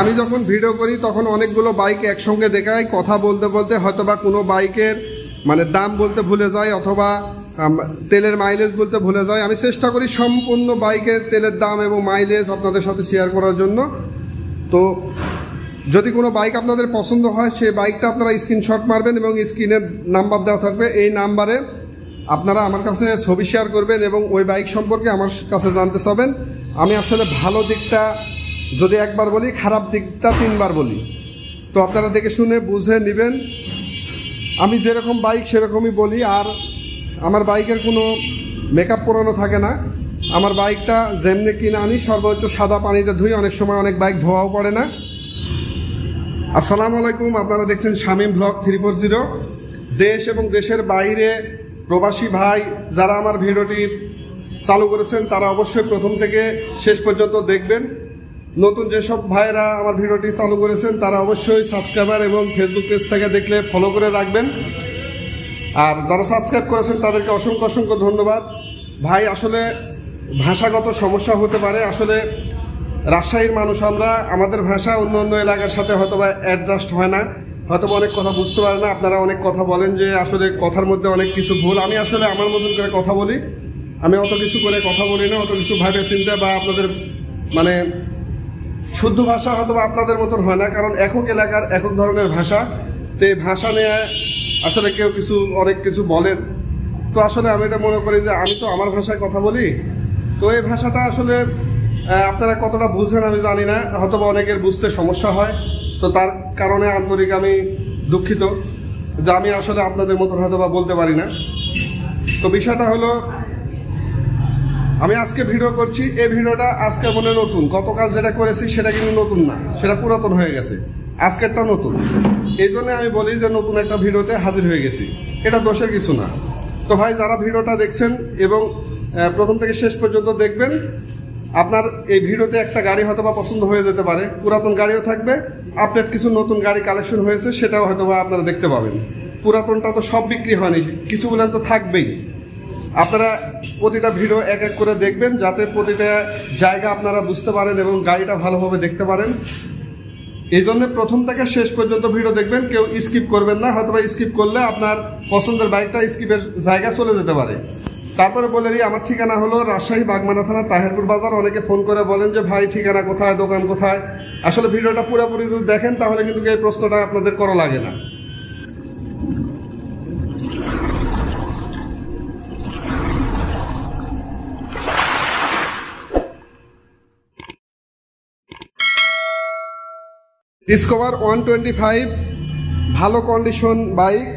আমি যখন ভিডিও করি তখন অনেকগুলো বাইক একসঙ্গে দেখাই, কথা বলতে বলতে হয়তোবা কোনো বাইকের মানে দাম বলতে ভুলে যায় অথবা তেলের মাইলেজ বলতে ভুলে যায়। আমি চেষ্টা করি সম্পূর্ণ বাইকের তেলের দাম এবং মাইলেজ আপনাদের সাথে শেয়ার করার জন্য। তো যদি কোনো বাইক আপনাদের পছন্দ হয় সেই বাইকটা আপনারা স্ক্রিনশট মারবেন এবং স্ক্রিনের নাম্বার দেওয়া থাকবে, এই নাম্বারে আপনারা আমার কাছে ছবি শেয়ার করবেন এবং ওই বাইক সম্পর্কে আমার কাছে জানতে চাবেন। আমি আসলে ভালো দিকটা যদি একবার বলি, খারাপ দিকটা 3বার বলি, তো আপনারা দেখে শুনে বুঝে নেবেন। আমি যেরকম বাইক সেরকমই বলি, আর আমার বাইকের কোনো মেকআপ পরানো থাকে না। আমার বাইকটা যেমনি কিনে আনি সর্বোচ্চ সাদা পানিতে ধুই, অনেক সময় অনেক বাইক ধোয়াও পড়ে না। আসসালামু আলাইকুম, আপনারা দেখছেন শামীম ব্লগ 340। দেশ এবং দেশের বাইরে প্রবাসী ভাই যারা আমার ভিডিওটি চালু করেছেন তারা অবশ্যই প্রথম থেকে শেষ পর্যন্ত দেখবেন। নতুন যেসব ভাইরা আমার ভিডিওটি চালু করেছেন তারা অবশ্যই সাবস্ক্রাইবার এবং ফেসবুক পেজ থেকে দেখলে ফলো করে রাখবেন। আর যারা সাবস্ক্রাইব করেছেন তাদেরকে অসংখ্য অসংখ্য ধন্যবাদ। ভাই আসলে ভাষাগত সমস্যা হতে পারে, আসলে রাজশাহীর মানুষ আমরা, আমাদের ভাষা অন্য অন্য এলাকার সাথে হয়তোবা অ্যাডজাস্ট হয় না, হয়তোবা অনেক কথা বুঝতে পারে না। আপনারা অনেক কথা বলেন যে আসলে কথার মধ্যে অনেক কিছু ভুল। আমি আসলে আমার মতন করে কথা বলি, আমি অত কিছু করে কথা বলি না, অত কিছু ভাবে চিন্তা বা আপনাদের মানে শুদ্ধ ভাষা হয়তোবা আপনাদের মতন হয় না, কারণ একক এলাকার একক ধরনের ভাষা। তো এই ভাষা নিয়ে আসলে কেউ কিছু অনেক কিছু বলেন, তো আসলে আমি এটা মনে করি যে আমি তো আমার ভাষায় কথা বলি, তো এই ভাষাটা আসলে আপনারা কতটা বুঝেন আমি জানি না, হয়তোবা অনেকের বুঝতে সমস্যা হয়। তো তার কারণে আন্তরিক আমি দুঃখিত যে আমি আসলে আপনাদের মতো হয়তোবা বলতে পারি না। তো বিষয়টা হলো, আমি আজকে ভিডিও করছি, এই ভিডিওটা আজকে মনে নতুন, গতকাল যেটা করেছি সেটা কিন্তু নতুন না, সেটা পুরাতন হয়ে গেছে, আজকেরটা নতুন। এই জন্য আমি বলি যে নতুন একটা ভিডিওতে হাজির হয়ে গেছি, এটা দোষের কিছু না। তো ভাই যারা ভিডিওটা দেখছেন এবং প্রথম থেকে শেষ পর্যন্ত দেখবেন, আপনার এই ভিডিওতে একটা গাড়ি হয়তোবা পছন্দ হয়ে যেতে পারে, পুরাতন গাড়িও থাকবে, আপডেট কিছু নতুন গাড়ি কালেকশন হয়েছে সেটাও হয়তোবা আপনারা দেখতে পাবেন। পুরাতনটা তো সব বিক্রি হয়নি, কিছুগুলো তো থাকবেই। আপনারা প্রতিটা ভিডিও এক এক করে দেখবেন যাতে প্রতিটা জায়গা আপনারা বুঝতে পারেন এবং গাড়িটা ভালোভাবে দেখতে পারেন। এই জন্য প্রথম থেকে শেষ পর্যন্ত ভিডিও দেখবেন, কেউ স্কিপ করবেন না, হয়তোবা স্কিপ করলে আপনার পছন্দের বাইকটা স্কিপের জায়গা চলে যেতে পারে। তারপরে বলে দিই, আমার ঠিকানা হলো রাজশাহী বাগমারা থানা তাহেরপুর বাজার। অনেকে ফোন করে বলেন যে ভাই ঠিকানা কোথায়, দোকান কোথায়। আসলে ভিডিওটা পুরোপুরি যদি দেখেন তাহলে কিন্তু এই প্রশ্নটা আপনাদের করা লাগে না। ডিসকভার 125 ভালো কন্ডিশন বাইক,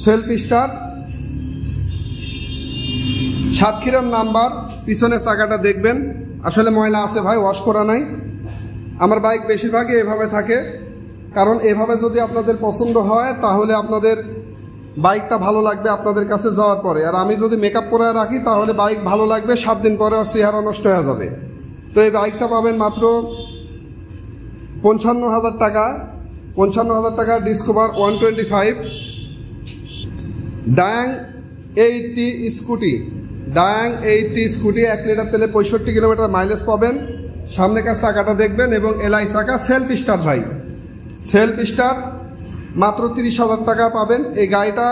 সেলফ স্টার্ট, সাতক্ষীরার নাম্বার, পিছনের চাকাটা দেখবেন আসলে ময়লা আছে ভাই, ওয়াশ করা নাই। আমার বাইক বেশিরভাগই এভাবে থাকে, কারণ এভাবে যদি আপনাদের পছন্দ হয় তাহলে আপনাদের বাইকটা ভালো লাগবে আপনাদের কাছে যাওয়ার পরে। আর আমি যদি মেকআপ করে রাখি তাহলে বাইক ভালো লাগবে, 7 দিন পরে আর চেহারা নষ্ট হয়ে যাবে। তো এই বাইকটা পাবেন মাত্র 55,000 টাকা, 55,000 টাকা ডিসকভার 125 ডায়াং 80 স্কুটি, ডায়াং 80 স্কুটি, 1 লিটার তেলে 65 কিলোমিটার মাইলেজ পাবেন। সামনেকার চাকাটা দেখবেন এবং এলআই চাকা, সেলফ স্টার্ট ভাই, সেলফ স্টার্ট, মাত্র 30,000 টাকা পাবেন। এই গাড়িটা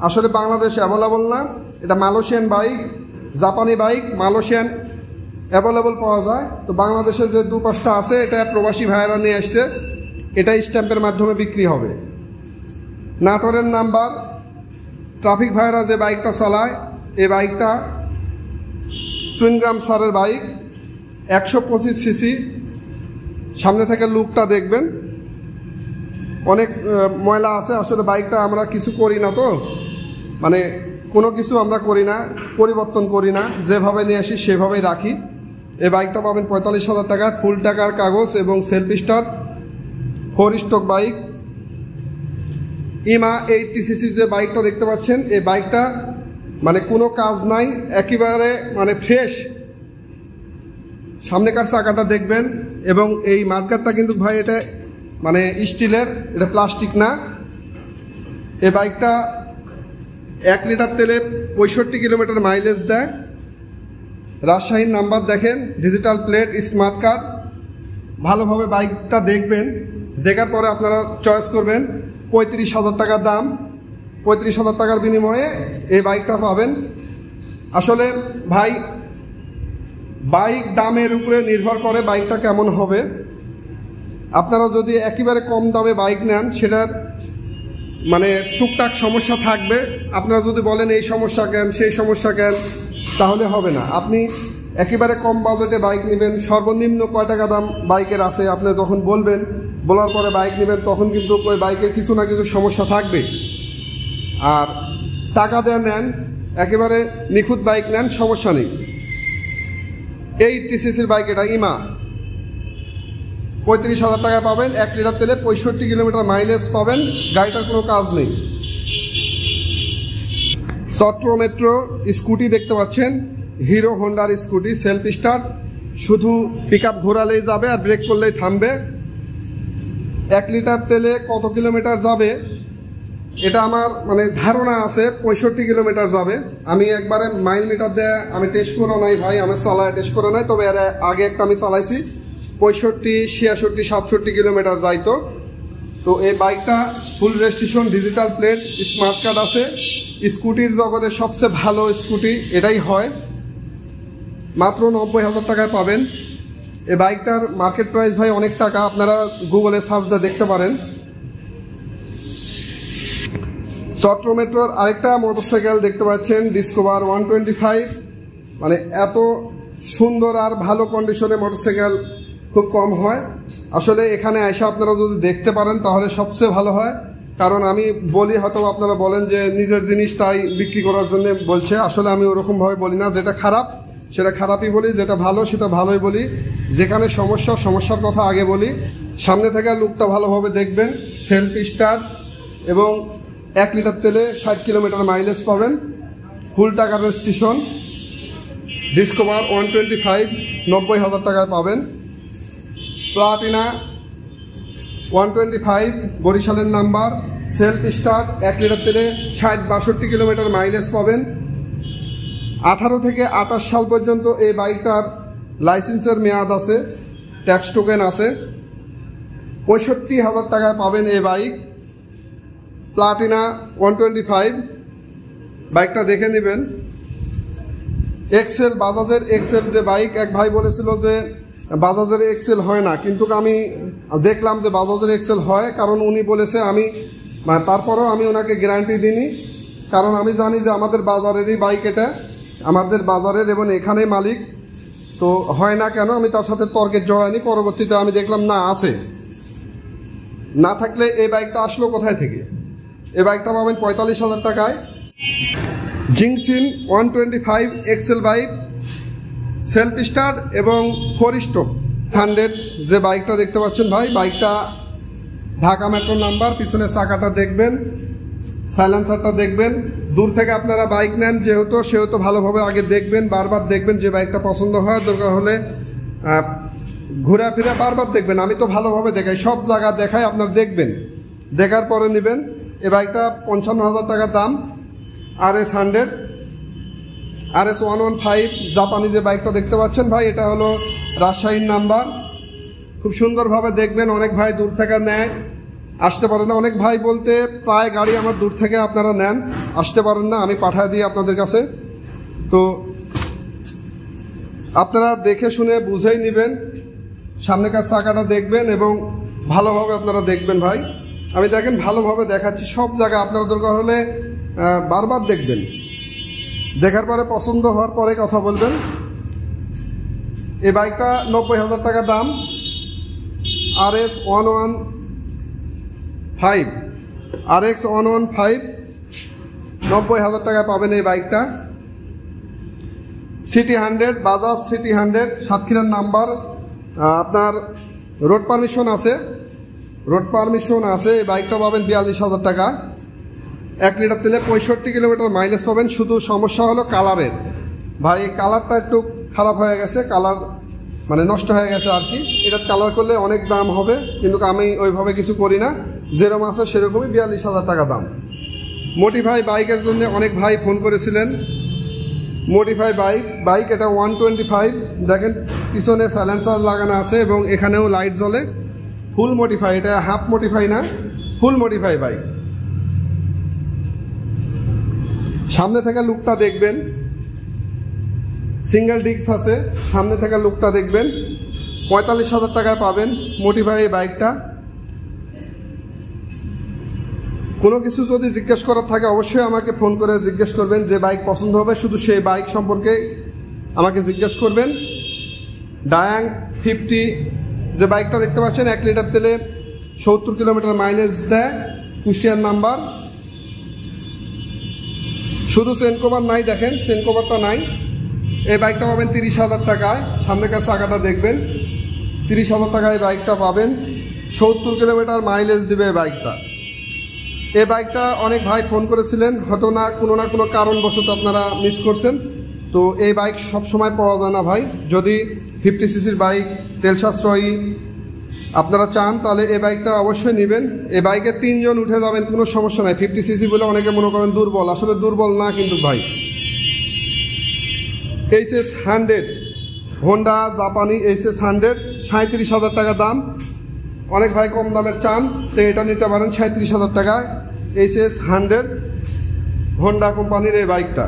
আসলে বাংলাদেশে অ্যাভেলেবল না, এটা মালয়েশিয়ান বাইক, জাপানি বাইক, মালয়েশিয়ান অ্যাভেলেবল পাওয়া যায়। তো বাংলাদেশে যে 2-5টা আছে এটা প্রবাসী ভাইয়েরা নিয়ে আসছে, এটা স্ট্যাম্পের মাধ্যমে বিক্রি হবে। নাটোরের নাম্বার, ট্রাফিক ভাইয়েরা যে বাইকটা চালায়, এই বাইকটা সুইনগ্রাম স্যারের বাইক, 125 সিসি। সামনে থেকে লুকটা দেখবেন, অনেক ময়লা আছে। আসলে বাইকটা আমরা কিছু করি না, তো মানে কোনো কিছু আমরা করি না, পরিবর্তন করি না, যেভাবে নিয়ে আসি সেভাবেই রাখি। এই বাইকটা পাবেন 45,000 টাকা, ফুল টাকার কাগজ এবং সেলফ স্টার্ট, 4 স্ট্রোক বাইক। ইমা 80 সিসি যে বাইকটা দেখতে পাচ্ছেন, এই বাইকটা মানে কোনো কাজ নাই, একেবারে মানে ফ্রেশ। সামনেকার চাকাটা দেখবেন এবং এই মার্কারটা কিন্তু ভাই এটা মানে স্টিলের, এটা প্লাস্টিক না। এই বাইকটা 1 লিটার তেলে 65 কিলোমিটার মাইলেজ দেয়। রাজশাহীর নাম্বার দেখেন, ডিজিটাল প্লেট, স্মার্ট কার্ড, ভালোভাবে বাইকটা দেখবেন, দেখার পরে আপনারা চয়েস করবেন। 35,000 টাকার দাম, 35,000 টাকার বিনিময়ে এই বাইকটা পাবেন। আসলে ভাই বাইক দামের উপরে নির্ভর করে বাইকটা কেমন হবে। আপনারা যদি একেবারে কম দামে বাইক নেন সেটার মানে টুকটাক সমস্যা থাকবে। আপনারা যদি বলেন এই সমস্যা কেন সেই সমস্যা কেন, তাহলে হবে না। আপনি একেবারে কম বাজেটে বাইক নেবেন, সর্বনিম্ন কয় টাকা দাম বাইকের আছে আপনি যখন বলবেন, বলার পরে বাইক নেবেন, তখন কিন্তু ওই বাইকের কিছু না কিছু সমস্যা থাকবে। আর টাকা দেওয়া নেন, একেবারে নিখুঁত বাইক নেন, সমস্যা নেই। এই টিসিসির বাইক, এটা ইমা, 35,000 টাকা পাবেন। 1 লিটার তেলে 65 কিলোমিটার মাইলেজ পাবেন, গাড়িটার কোনো কাজ নেই। চট্র মেট্রো স্কুটি দেখতে পাচ্ছেন, হিরো হোন্ডার স্কুটি, সেলফ স্টার্ট, শুধু পিক আপ ঘোরালেই যাবে আর ব্রেক করলেই থামবে। 1 লিটার তেলে কত কিলোমিটার যাবে এটা আমার মানে ধারণা আছে 65 কিলোমিটার যাবে। আমি একবারে মাইল মিটার দিয়ে আমি টেস্ট করা নাই ভাই, আমি চালায় টেস্ট করা নাই, তবে এর আগে একটা আমি চালাইছি 65, 66, 67 কিলোমিটার যাইতো। তো এই বাইকটা ফুল registration, digital plate, smart card আছে। স্কুটির জগতে সবচেয়ে ভালো স্কুটি এটাই হয়। মাত্র 90,000 টাকায় পাবেন এই বাইকটার মার্কেট প্রাইস ভাই অনেক টাকা, আপনারা গুগলে সার্চ দিয়ে দেখতে পারেন। চট্র মেট্রোর আরেকটা মোটরসাইকেল দেখতে পাচ্ছেন, ডিসকভার 125। মানে এত সুন্দর আর ভালো কন্ডিশনে মোটরসাইকেল খুব কম হয়। আসলে এখানে এসে আপনারা যদি দেখতে পারেন তাহলে সবচেয়ে ভালো হয়। কারণ আমি বলি, হয়তো আপনারা বলেন যে নিজের জিনিস তাই বিক্রি করার জন্য বলছে, আসলে আমি ওরকমভাবে বলি না। যেটা খারাপ সেটা খারাপই বলি, যেটা ভালো সেটা ভালোই বলি। যেখানে সমস্যার কথা আগে বলি। সামনে থেকে লুকটা ভালোভাবে দেখবেন, সেলফ স্টার্ট এবং 1 লিটার তেলে 60 কিলোমিটার মাইলেজ পাবেন, ফুল টাকার রেজিস্ট্রেশন। ডিসকভার 125 90,000 টাকায় পাবেন। প্লাটিনা 125 বরিশালের নাম্বার, সেলফ স্টার্ট, 1 লিটার তেলে 60-62 কিলোমিটার মাইলেজ পাবেন। 18 থেকে 28 সাল পর্যন্ত এই বাইকটার লাইসেন্সের মেয়াদ আছে, ট্যাক্স টোকেন আছে। 65,000 টাকায় পাবেন এই বাইক। প্লাটিনা 125 বাইকটা দেখে নেবেন। এক্সেল, বাজাজের এক্সেল যে বাইক, এক ভাই বলেছিল যে বাজাজের এক্সেল হয় না, কিন্তু আমি দেখলাম যে বাজাজের এক্সেল হয়। কারণ উনি বলেছে, আমি তারপরেও আমি ওনাকে গ্যারান্টি দিইনি, কারণ আমি জানি যে আমাদের বাজারেরই বাইক এটা, আমাদের বাজারের এবং এখানেই মালিক। তো হয় না কেন, আমি তার সাথে তর্কের জড়াইনি। পরবর্তীতে আমি দেখলাম না আছে, না থাকলে এই বাইকটা আসলো কোথায় থেকে। এই বাইকটা পাবেন 45,000 টাকায়। Ginseng 125 Excel bike, self start এবং 4 স্ট্রোক 100 যে বাইকটা দেখতে পাচ্ছেন ভাই, বাইকটা ঢাকা মেট্রো নাম্বার। পিছনের চাকাটা দেখবেন, সাইলেন্সারটা দেখবেন। দূর থেকে আপনারা বাইক নেন সেহেতু ভালোভাবে আগে দেখবেন, বারবার দেখবেন। যে বাইকটা পছন্দ হয় দরকার হলে ঘোরাফেরা বারবার দেখবেন। আমি তো ভালোভাবে দেখাই, সব জায়গা দেখাই, আপনারা দেখবেন, দেখার পরে নেবেন। এই বাইকটা 55,000 টাকা দাম। RS 100, RS 115 জাপানি যে বাইকটা দেখতে পাচ্ছেন ভাই, এটা হলো রাজশাহীর নাম্বার। খুব সুন্দরভাবে দেখবেন। অনেক ভাই দূর থেকে নেয়, আসতে পারেন না। অনেক ভাই বলতে প্রায় গাড়ি আমার দূর থেকে আপনারা নেন, আসতে পারেন না, আমি পাঠিয়ে দিই আপনাদের কাছে। তো আপনারা দেখে শুনে বুঝেই নেবেন, সামনেকার চাকাটা দেখবেন এবং ভালোভাবে আপনারা দেখবেন ভাই। আমি দেখেন ভালোভাবে দেখাচ্ছি, সব জায়গা আপনারা দরকার হলে বারবার দেখবেন, দেখার পরে পছন্দ হওয়ার পরে কথা বলবেন। এই বাইকটা 90,000 টাকা দাম। RS 115, RX 115 90,000 টাকায় পাবেন এই বাইকটা। সিটি 100, বাজাজ সিটি 100 সাতক্ষীরার নাম্বার। আপনার রোড পারমিশন আছে, এই বাইকটা পাবেন 42,000 টাকা। 1 লিটার তেলে 65 কিলোমিটার মাইলেজ পাবেন। শুধু সমস্যা হলো কালারের ভাই, এই কালারটা একটু খারাপ হয়ে গেছে, কালার মানে নষ্ট হয়ে গেছে আর কি। এটা কালার করলে অনেক দাম হবে, কিন্তু আমি ওইভাবে কিছু করি না, যেরকম আছে সেরকমই 42,000 টাকা দাম। মোটি ভাই বাইকের জন্য অনেক ভাই ফোন করেছিলেন, মডিফাই বাইক এটা 125। দেখেন পিছনে সাইলেন্সার লাগানো আছে এবং এখানেও লাইট জ্বলে। ফুল মডিফাই, এটা হাফ মডিফাই না, ফুল মডিফাই বাইক। সামনে থেকে লুকটা দেখবেন, সিঙ্গেল ডিস্ক আছে, সামনে থেকে লুকটা দেখবেন। 45,000 টাকায় পাবেন মডিফাই এই বাইকটা। কোনো কিছু যদি জিজ্ঞেস করার থাকে অবশ্যই আমাকে ফোন করে জিজ্ঞেস করবেন, যে বাইক পছন্দ হবে শুধু সেই বাইক সম্পর্কে আমাকে জিজ্ঞেস করবেন। ডায়াং 50 যে বাইকটা দেখতে পাচ্ছেন 1 লিটার তেলে 70 কিলোমিটার মাইলেজ দেয়, কুষ্টিয়ার নাম্বার। শুধু চেন কভার নাই, দেখেন চেন কভারটা নাই। এই বাইকটা পাবেন 30,000 টাকায়। সামনেকার চাকাটা দেখবেন, 30,000 টাকায় বাইকটা পাবেন। 70 কিলোমিটার মাইলেজ দিবে এই বাইকটা। এই বাইকটা অনেক ভাই ফোন করেছিলেন, হয়তো না কোনো কারণবশত আপনারা মিস করছেন। তো এই বাইক সব সময় পাওয়া যায় না ভাই। যদি 50 সিসির বাইক, তেল সাশ্রয়ী আপনারা চান তাহলে এই বাইকটা অবশ্যই নেবেন। এই বাইকে 3 জন উঠে যাবেন, কোনো সমস্যা নাই। 50 সিসি বলে অনেকে মনে করেন দুর্বল, আসলে দুর্বল না কিন্তু ভাই। HS 100 হোন্ডা জাপানি HS 100 37,000 টাকা দাম। অনেক ভাই কম দামের চান, তো এটা নিতে পারেন 37,000 টাকায়। HS 100 হোন্ডা কোম্পানির এই বাইকটা।